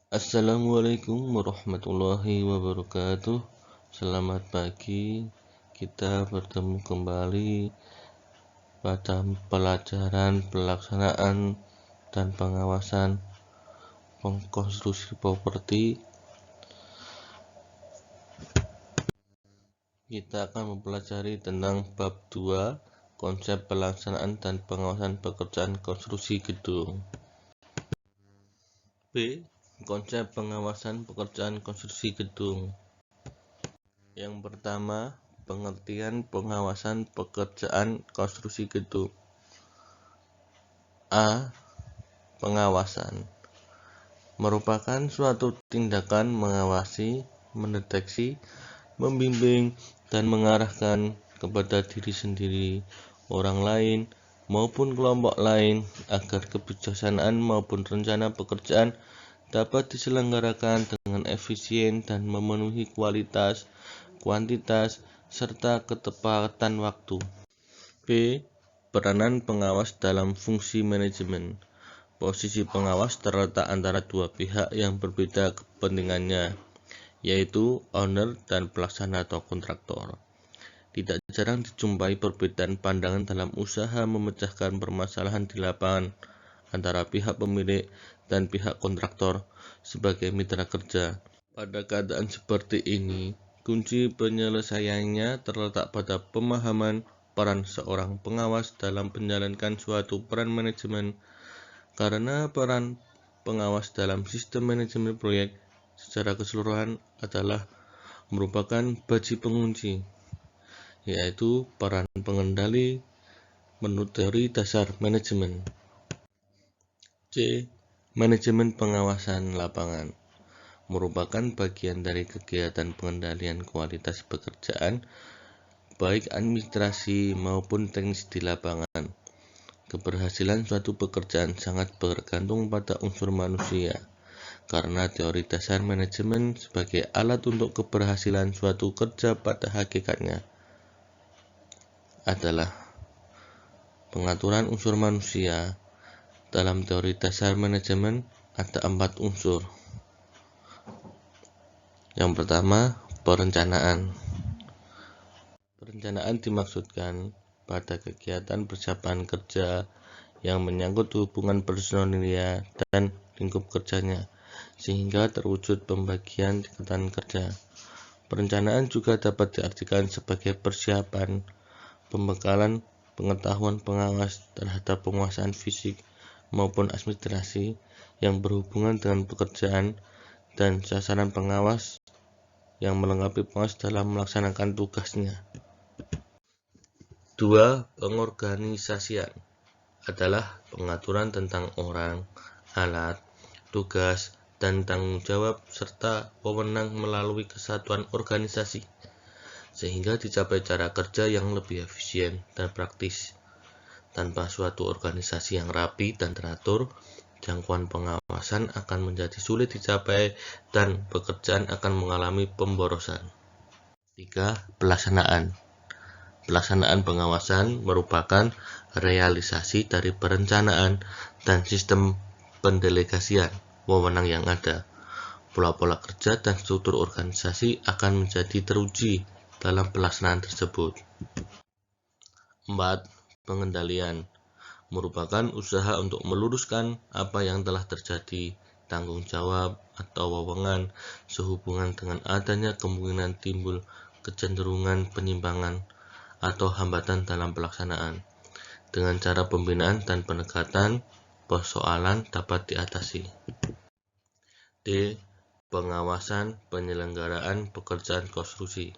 Assalamualaikum warahmatullahi wabarakatuh. Selamat pagi. Kita bertemu kembali pada pelajaran pelaksanaan dan pengawasan konstruksi properti. Kita akan mempelajari tentang bab 2, konsep pelaksanaan dan pengawasan pekerjaan konstruksi gedung. B. Konsep pengawasan pekerjaan konstruksi gedung. Yang pertama, pengertian pengawasan pekerjaan konstruksi gedung. A. Pengawasan merupakan suatu tindakan mengawasi, mendeteksi, membimbing, dan mengarahkan kepada diri sendiri, orang lain, maupun kelompok lain agar kebijaksanaan maupun rencana pekerjaan dapat diselenggarakan dengan efisien dan memenuhi kualitas, kuantitas, serta ketepatan waktu. B. Peranan pengawas dalam fungsi manajemen. Posisi pengawas terletak antara dua pihak yang berbeda kepentingannya, yaitu owner dan pelaksana atau kontraktor. Tidak jarang dijumpai perbedaan pandangan dalam usaha memecahkan permasalahan di lapangan antara pihak pemilik dan pihak kontraktor sebagai mitra kerja. Pada keadaan seperti ini, kunci penyelesaiannya terletak pada pemahaman peran seorang pengawas dalam menjalankan suatu peran manajemen, karena peran pengawas dalam sistem manajemen proyek secara keseluruhan adalah merupakan baji pengunci, yaitu peran pengendali menurut teori dasar manajemen. C. Manajemen pengawasan lapangan merupakan bagian dari kegiatan pengendalian kualitas pekerjaan, baik administrasi maupun teknis di lapangan. Keberhasilan suatu pekerjaan sangat bergantung pada unsur manusia, karena teori dasar manajemen sebagai alat untuk keberhasilan suatu kerja pada hakikatnya adalah pengaturan unsur manusia. Dalam teori dasar manajemen ada 4 unsur. Yang pertama, perencanaan. Perencanaan dimaksudkan pada kegiatan persiapan kerja yang menyangkut hubungan personilnya dan lingkup kerjanya, sehingga terwujud pembagian tingkatan kerja. Perencanaan juga dapat diartikan sebagai persiapan, pembekalan pengetahuan pengawas terhadap penguasaan fisik maupun administrasi yang berhubungan dengan pekerjaan dan sasaran pengawas yang melengkapi pengawas dalam melaksanakan tugasnya. 2. Pengorganisasian adalah pengaturan tentang orang, alat, tugas, dan tanggung jawab serta wewenang melalui kesatuan organisasi, sehingga dicapai cara kerja yang lebih efisien dan praktis. Tanpa suatu organisasi yang rapi dan teratur, jangkauan pengawasan akan menjadi sulit dicapai dan pekerjaan akan mengalami pemborosan. 3. Pelaksanaan. Pelaksanaan pengawasan merupakan realisasi dari perencanaan dan sistem pendelegasian wewenang yang ada. Pola-pola kerja dan struktur organisasi akan menjadi teruji dalam pelaksanaan tersebut. 4. Pengendalian merupakan usaha untuk meluruskan apa yang telah terjadi, tanggung jawab atau wewenang sehubungan dengan adanya kemungkinan timbul kecenderungan penyimpangan atau hambatan dalam pelaksanaan. Dengan cara pembinaan dan pendekatan, persoalan dapat diatasi. D. Pengawasan penyelenggaraan pekerjaan konstruksi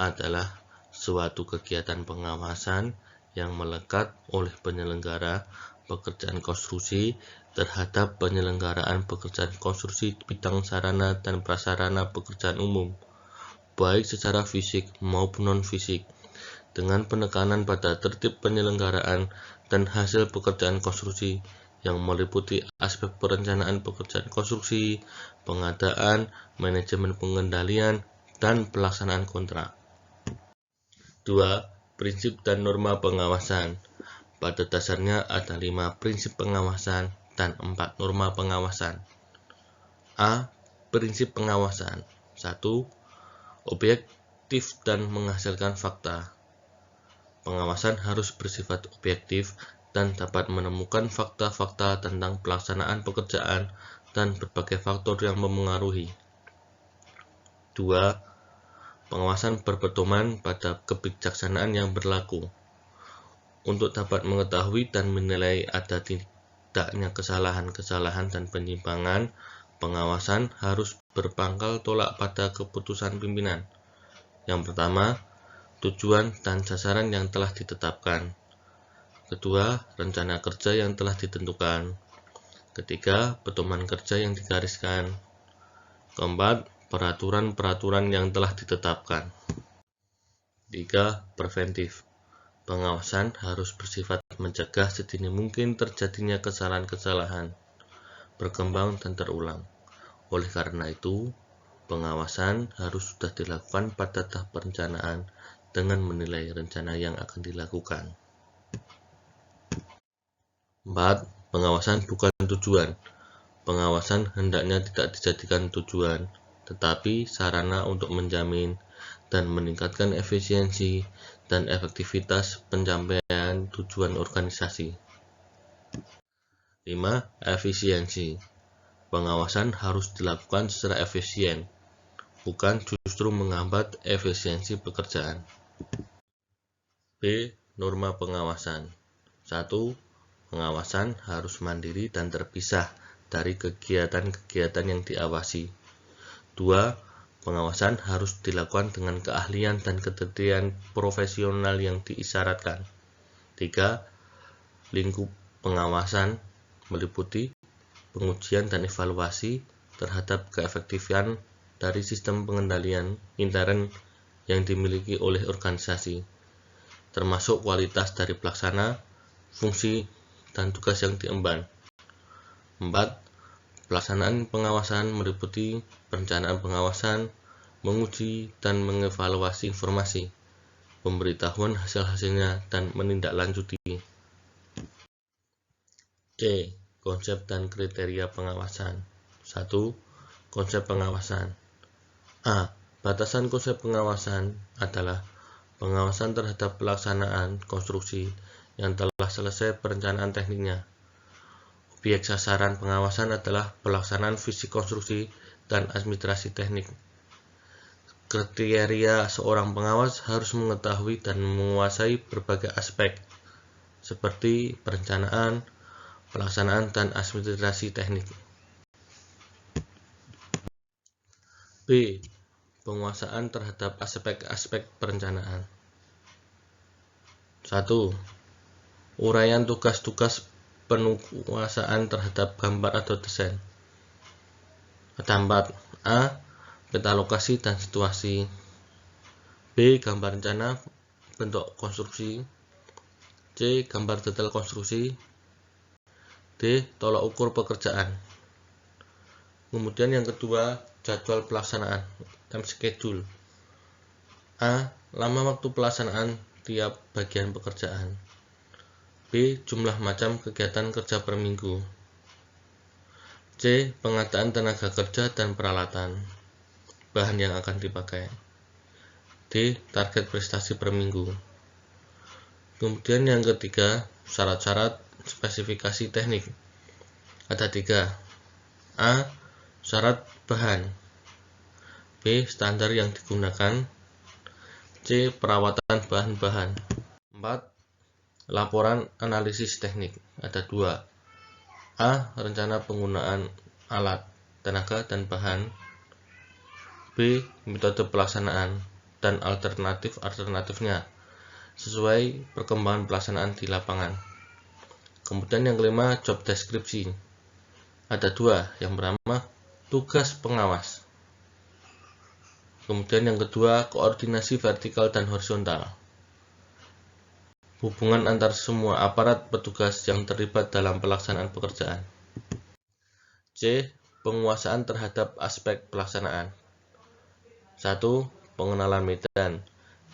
adalah suatu kegiatan pengawasan yang melekat oleh penyelenggara pekerjaan konstruksi terhadap penyelenggaraan pekerjaan konstruksi di bidang sarana dan prasarana pekerjaan umum, baik secara fisik maupun non-fisik, dengan penekanan pada tertib penyelenggaraan dan hasil pekerjaan konstruksi yang meliputi aspek perencanaan pekerjaan konstruksi, pengadaan, manajemen pengendalian, dan pelaksanaan kontrak. 2. Prinsip dan norma pengawasan. Pada dasarnya ada 5 prinsip pengawasan dan 4 norma pengawasan. A. Prinsip pengawasan. 1. Objektif dan menghasilkan fakta. Pengawasan harus bersifat objektif dan dapat menemukan fakta-fakta tentang pelaksanaan pekerjaan dan berbagai faktor yang memengaruhi. 2. Pengawasan berpedoman pada kebijaksanaan yang berlaku. Untuk dapat mengetahui dan menilai ada tidaknya kesalahan-kesalahan dan penyimpangan, pengawasan harus berpangkal tolak pada keputusan pimpinan. Yang pertama, tujuan dan sasaran yang telah ditetapkan. Kedua, rencana kerja yang telah ditentukan. Ketiga, pedoman kerja yang digariskan. Keempat, peraturan-peraturan yang telah ditetapkan. 3. Preventif. Pengawasan harus bersifat mencegah sedini mungkin terjadinya kesalahan-kesalahan, berkembang dan terulang. Oleh karena itu, pengawasan harus sudah dilakukan pada tahap perencanaan dengan menilai rencana yang akan dilakukan. 4. Pengawasan bukan tujuan. Pengawasan hendaknya tidak dijadikan tujuan, tetapi sarana untuk menjamin dan meningkatkan efisiensi dan efektivitas pencapaian tujuan organisasi. 5. Efisiensi. Pengawasan harus dilakukan secara efisien, bukan justru menghambat efisiensi pekerjaan. B. Norma pengawasan. 1. Pengawasan harus mandiri dan terpisah dari kegiatan-kegiatan yang diawasi. 2. Pengawasan harus dilakukan dengan keahlian dan keterampilan profesional yang diisyaratkan. 3. Lingkup pengawasan meliputi pengujian dan evaluasi terhadap keefektifan dari sistem pengendalian intern yang dimiliki oleh organisasi, termasuk kualitas dari pelaksana, fungsi, dan tugas yang diemban. 4. Pelaksanaan pengawasan meliputi perencanaan pengawasan, menguji dan mengevaluasi informasi, pemberitahuan hasil-hasilnya, dan menindaklanjuti. C. Konsep dan kriteria pengawasan. 1. Konsep pengawasan. A. Batasan konsep pengawasan adalah pengawasan terhadap pelaksanaan konstruksi yang telah selesai perencanaan tekniknya. Objek sasaran pengawasan adalah pelaksanaan fisik konstruksi dan administrasi teknik. Kriteria seorang pengawas harus mengetahui dan menguasai berbagai aspek, seperti perencanaan, pelaksanaan, dan administrasi teknik. B. Penguasaan terhadap aspek-aspek perencanaan. 1. Uraian tugas-tugas penguasaan terhadap gambar atau desain. Ada 4. A. Peta lokasi dan situasi. B. Gambar rencana bentuk konstruksi. C. Gambar detail konstruksi. D. Tolak ukur pekerjaan. Kemudian yang kedua, jadwal pelaksanaan, time schedule. A. Lama waktu pelaksanaan tiap bagian pekerjaan. B. Jumlah macam kegiatan kerja per minggu. C. Pengadaan tenaga kerja dan peralatan, bahan yang akan dipakai. D. Target prestasi per minggu. Kemudian yang ketiga, syarat-syarat spesifikasi teknik. Ada 3. A. Syarat bahan. B. Standar yang digunakan. C. Perawatan bahan-bahan. 4. Laporan analisis teknik. Ada 2. A. Rencana penggunaan alat, tenaga, dan bahan. B. Metode pelaksanaan dan alternatif-alternatifnya sesuai perkembangan pelaksanaan di lapangan. Kemudian yang kelima, job deskripsi. Ada 2. Yang pertama, tugas pengawas. Kemudian yang kedua, koordinasi vertikal dan horizontal. Hubungan antar semua aparat petugas yang terlibat dalam pelaksanaan pekerjaan. C. Penguasaan terhadap aspek pelaksanaan. 1. Pengenalan medan.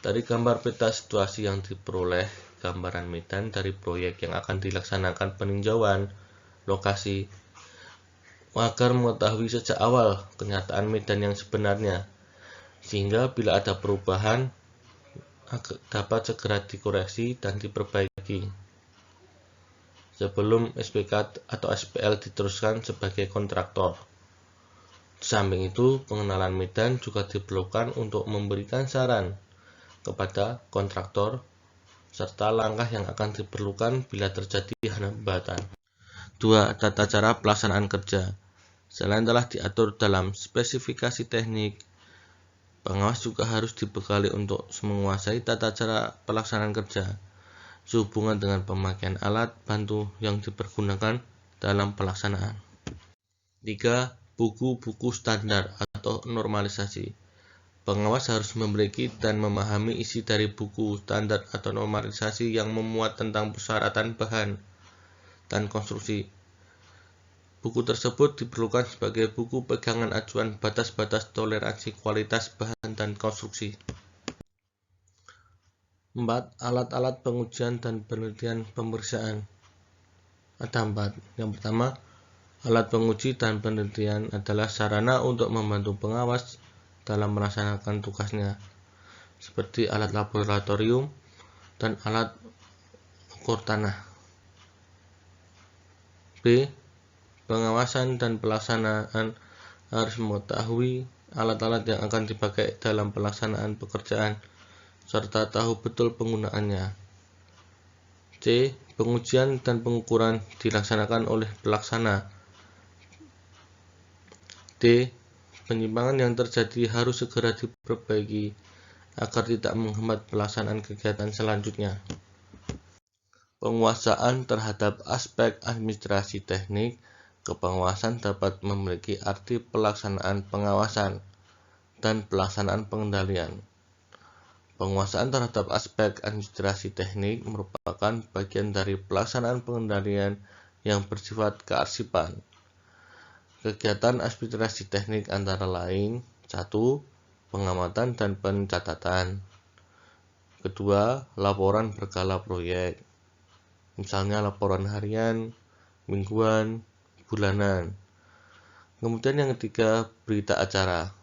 Dari gambar peta situasi yang diperoleh, gambaran medan dari proyek yang akan dilaksanakan peninjauan lokasi agar mengetahui sejak awal kenyataan medan yang sebenarnya, sehingga bila ada perubahan dapat segera dikoreksi dan diperbaiki sebelum SPK atau SPL diteruskan sebagai kontraktor. Di samping itu, pengenalan medan juga diperlukan untuk memberikan saran kepada kontraktor serta langkah yang akan diperlukan bila terjadi hambatan. 2. Tata cara pelaksanaan kerja. Selain telah diatur dalam spesifikasi teknik, pengawas juga harus dibekali untuk menguasai tata cara pelaksanaan kerja sehubungan dengan pemakaian alat bantu yang dipergunakan dalam pelaksanaan. 3. Buku-buku standar atau normalisasi. Pengawas harus memiliki dan memahami isi dari buku standar atau normalisasi yang memuat tentang persyaratan bahan dan konstruksi. Buku tersebut diperlukan sebagai buku pegangan acuan batas-batas toleransi kualitas bahan dan konstruksi. 4. Alat-alat pengujian dan penelitian pemeriksaan. Ada 4. Yang pertama, alat penguji dan penelitian adalah sarana untuk membantu pengawas dalam melaksanakan tugasnya, seperti alat laboratorium dan alat ukur tanah. B. Pengawasan dan pelaksanaan harus mengetahui alat-alat yang akan dipakai dalam pelaksanaan pekerjaan, serta tahu betul penggunaannya. C. Pengujian dan pengukuran dilaksanakan oleh pelaksana. D. Penyimpangan yang terjadi harus segera diperbaiki agar tidak menghambat pelaksanaan kegiatan selanjutnya. Penguasaan terhadap aspek administrasi teknik. Kepengawasan dapat memiliki arti pelaksanaan pengawasan dan pelaksanaan pengendalian. Penguasaan terhadap aspek administrasi teknik merupakan bagian dari pelaksanaan pengendalian yang bersifat kearsipan. Kegiatan administrasi teknik antara lain: 1. Pengamatan dan pencatatan. 2. Laporan berkala proyek, misalnya laporan harian, mingguan, bulanan. Kemudian yang ketiga, berita acara,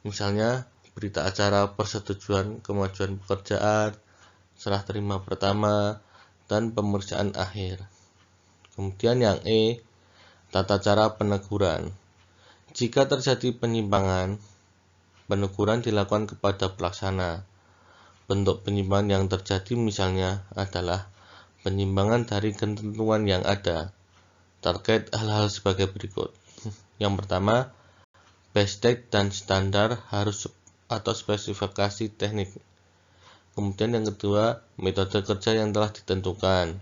misalnya berita acara persetujuan kemajuan pekerjaan, serah terima pertama, dan pemeriksaan akhir. Kemudian yang E, tata cara peneguran. Jika terjadi penyimpangan, peneguran dilakukan kepada pelaksana. Bentuk penyimpangan yang terjadi misalnya adalah penyimpangan dari ketentuan yang ada. Terkait hal-hal sebagai berikut. Yang pertama, basic dan standar harus atau spesifikasi teknik. Kemudian yang kedua, metode kerja yang telah ditentukan.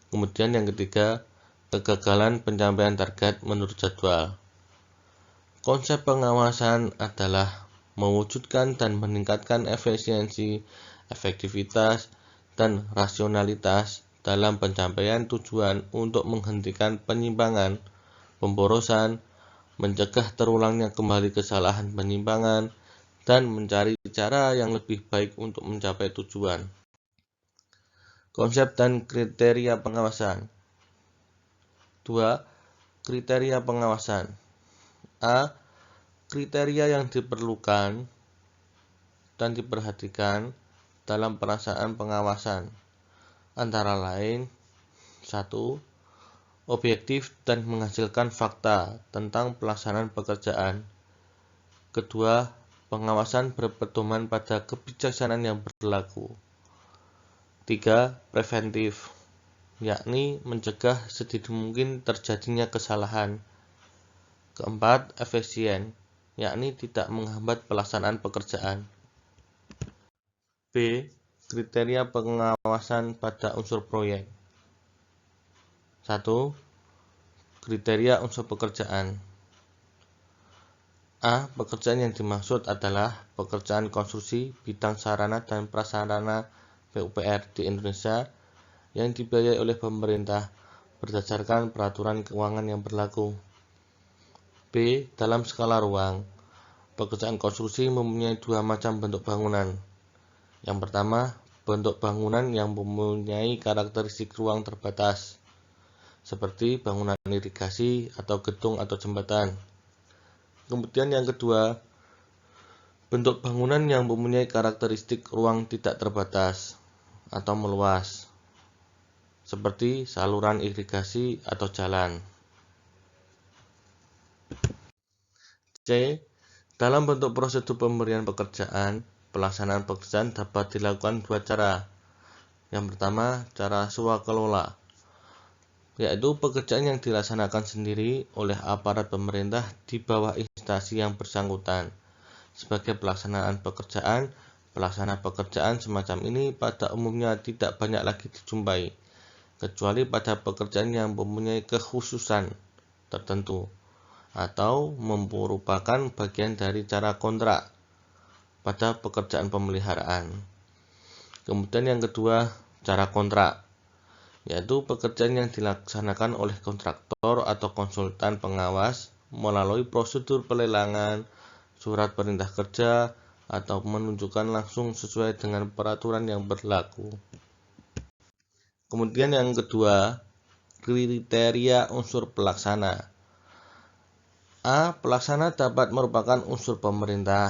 Kemudian yang ketiga, kegagalan pencapaian target menurut jadwal. Konsep pengawasan adalah mewujudkan dan meningkatkan efisiensi, efektivitas, dan rasionalitas dalam pencapaian tujuan untuk menghentikan penyimpangan, pemborosan, mencegah terulangnya kembali kesalahan penyimpangan, dan mencari cara yang lebih baik untuk mencapai tujuan. Konsep dan kriteria pengawasan. 2. Kriteria pengawasan. A. Kriteria yang diperlukan dan diperhatikan dalam pelaksanaan pengawasan antara lain: 1. Objektif dan menghasilkan fakta tentang pelaksanaan pekerjaan. 2. Pengawasan berpedoman pada kebijaksanaan yang berlaku. 3. Preventif, yakni mencegah sedini mungkin terjadinya kesalahan. 4. Efisien, yakni tidak menghambat pelaksanaan pekerjaan. B. Kriteria pengawasan pada unsur proyek. 1. Kriteria unsur pekerjaan. A. Pekerjaan yang dimaksud adalah pekerjaan konstruksi bidang sarana dan prasarana PUPR di Indonesia yang dibiayai oleh pemerintah berdasarkan peraturan keuangan yang berlaku. B. Dalam skala ruang. Pekerjaan konstruksi mempunyai 2 macam bentuk bangunan. Yang pertama, bentuk bangunan yang mempunyai karakteristik ruang terbatas. seperti bangunan irigasi atau gedung atau jembatan. Kemudian yang kedua, bentuk bangunan yang mempunyai karakteristik ruang tidak terbatas atau meluas, seperti saluran irigasi atau jalan. C. Dalam bentuk prosedur pemberian pekerjaan, pelaksanaan pekerjaan dapat dilakukan dua cara. Yang pertama, cara swakelola, yaitu pekerjaan yang dilaksanakan sendiri oleh aparat pemerintah di bawah instansi yang bersangkutan. Sebagai pelaksanaan pekerjaan, pelaksana pekerjaan semacam ini pada umumnya tidak banyak lagi dijumpai, kecuali pada pekerjaan yang mempunyai kekhususan tertentu atau merupakan bagian dari cara kontrak pada pekerjaan pemeliharaan. Kemudian yang kedua, cara kontrak, yaitu pekerjaan yang dilaksanakan oleh kontraktor atau konsultan pengawas melalui prosedur pelelangan, surat perintah kerja, atau menunjukkan langsung sesuai dengan peraturan yang berlaku. Kemudian yang kedua, kriteria unsur pelaksana. A. Pelaksana dapat merupakan unsur pemerintah,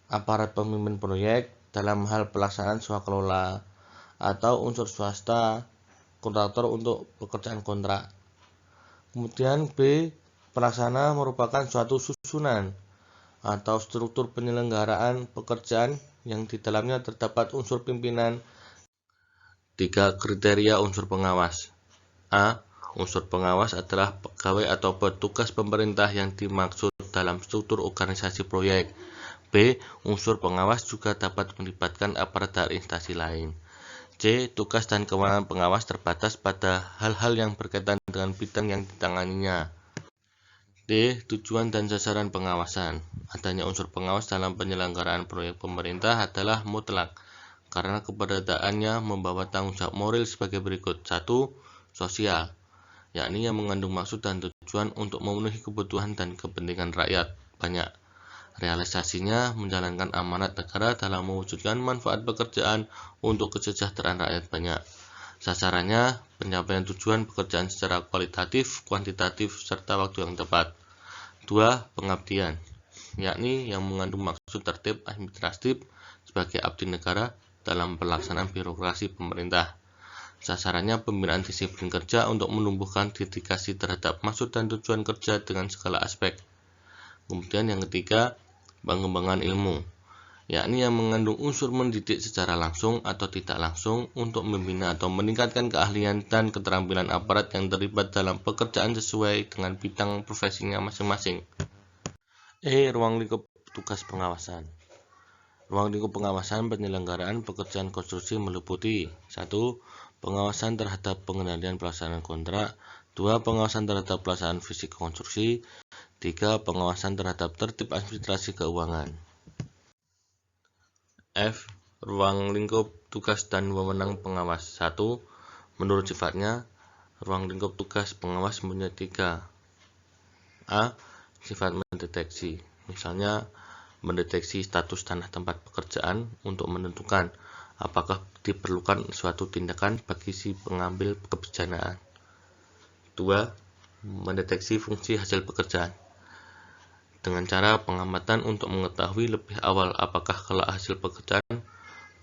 aparat pemimpin proyek dalam hal pelaksanaan swakelola, atau unsur swasta, kontraktor untuk pekerjaan kontrak. Kemudian B. Pelaksana merupakan suatu susunan atau struktur penyelenggaraan pekerjaan yang di dalamnya terdapat unsur pimpinan. 3. Kriteria unsur pengawas. A. Unsur pengawas adalah pegawai atau petugas pemerintah yang dimaksud dalam struktur organisasi proyek. B. Unsur pengawas juga dapat melibatkan aparat dari instansi lain. C. Tugas dan kewenangan pengawas terbatas pada hal-hal yang berkaitan dengan bidang yang ditanganinya. D. Tujuan dan sasaran pengawasan. Adanya unsur pengawas dalam penyelenggaraan proyek pemerintah adalah mutlak, karena keberadaannya membawa tanggung jawab moral sebagai berikut. 1. Sosial, yakni yang mengandung maksud dan tujuan untuk memenuhi kebutuhan dan kepentingan rakyat banyak. Realisasinya menjalankan amanat negara dalam mewujudkan manfaat pekerjaan untuk kesejahteraan rakyat banyak. Sasarannya pencapaian tujuan pekerjaan secara kualitatif, kuantitatif, serta waktu yang tepat. 2. Pengabdian, yakni yang mengandung maksud tertib administratif sebagai abdi negara dalam pelaksanaan birokrasi pemerintah. Sasarannya pembinaan disiplin kerja untuk menumbuhkan dedikasi terhadap maksud dan tujuan kerja dengan segala aspek. Kemudian yang ketiga, pengembangan ilmu, yakni yang mengandung unsur mendidik secara langsung atau tidak langsung untuk membina atau meningkatkan keahlian dan keterampilan aparat yang terlibat dalam pekerjaan sesuai dengan bidang profesinya masing-masing. E. Ruang lingkup tugas pengawasan. Ruang lingkup pengawasan penyelenggaraan pekerjaan konstruksi meliputi 1. Pengawasan terhadap pengendalian pelaksanaan kontrak. 2. Pengawasan terhadap pelaksanaan fisik konstruksi. 3. Pengawasan terhadap tertib administrasi keuangan. F. Ruang lingkup tugas dan wewenang pengawas. 1. Menurut sifatnya, ruang lingkup tugas pengawas mempunyai 3. A. Sifat mendeteksi, misalnya mendeteksi status tanah tempat pekerjaan untuk menentukan apakah diperlukan suatu tindakan bagi si pengambil kebijakan. 2. Mendeteksi fungsi hasil pekerjaan dengan cara pengamatan untuk mengetahui lebih awal apakah kelak hasil pekerjaan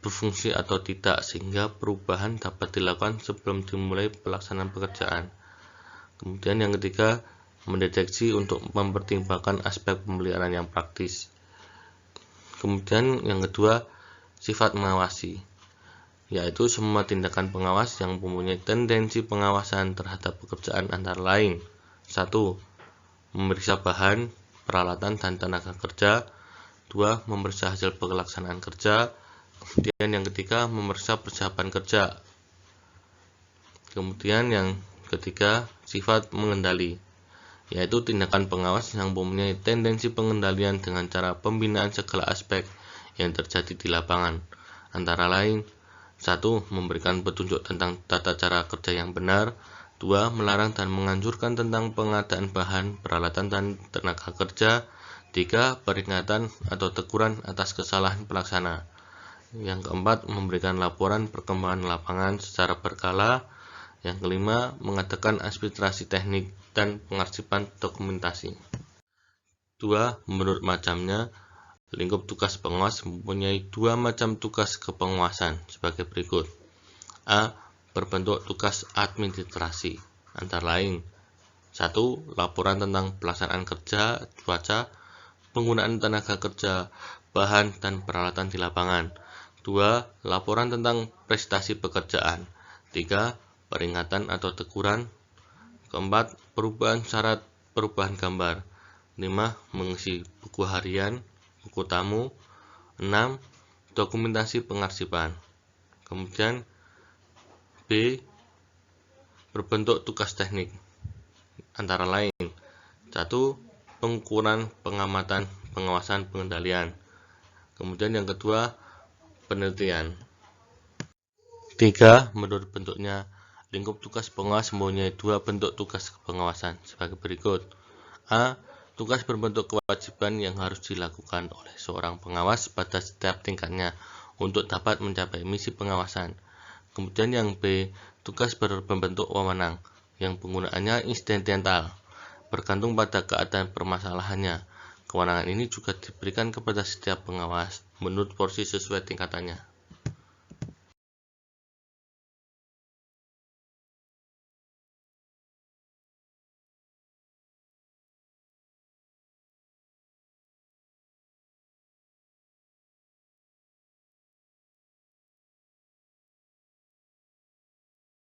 berfungsi atau tidak, sehingga perubahan dapat dilakukan sebelum dimulai pelaksanaan pekerjaan. Kemudian yang ketiga, mendeteksi untuk mempertimbangkan aspek pemeliharaan yang praktis. Kemudian yang kedua, sifat mengawasi, yaitu semua tindakan pengawas yang mempunyai tendensi pengawasan terhadap pekerjaan antara lain 1. Memeriksa bahan, peralatan, dan tenaga kerja. 2. Memeriksa hasil pelaksanaan kerja. Kemudian yang ketiga, memeriksa persiapan kerja. Kemudian yang ketiga, sifat mengendali, yaitu tindakan pengawas yang mempunyai tendensi pengendalian dengan cara pembinaan segala aspek yang terjadi di lapangan, antara lain 1. Memberikan petunjuk tentang tata cara kerja yang benar. 2. Melarang dan menganjurkan tentang pengadaan bahan, peralatan, dan tenaga kerja. 3. Peringatan atau teguran atas kesalahan pelaksana. Yang keempat, memberikan laporan perkembangan lapangan secara berkala. Yang kelima, mengadakan administrasi teknik dan pengarsipan dokumentasi. 2. Menurut macamnya, lingkup tugas pengawas mempunyai 2 macam tugas kepengawasan sebagai berikut. A. Berbentuk tugas administrasi, antara lain 1. Laporan tentang pelaksanaan kerja, cuaca, penggunaan tenaga kerja, bahan dan peralatan di lapangan. 2. Laporan tentang prestasi pekerjaan. 3. Peringatan atau teguran. 4. Perubahan syarat, perubahan gambar. 5. Mengisi buku harian, buku tamu. 6. Dokumentasi pengarsipan. Kemudian B. Berbentuk tugas teknik, antara lain 1. Pengukuran, pengamatan, pengawasan, pengendalian. Kemudian yang kedua, penelitian. 3. Menurut bentuknya, lingkup tugas pengawas mempunyai 2 bentuk tugas pengawasan sebagai berikut. A. Tugas berbentuk kewajiban yang harus dilakukan oleh seorang pengawas pada setiap tingkatnya untuk dapat mencapai misi pengawasan. Kemudian yang B. Tugas berbentuk wewenang yang penggunaannya insidental, bergantung pada keadaan permasalahannya. Kewenangan ini juga diberikan kepada setiap pengawas menurut porsi sesuai tingkatannya.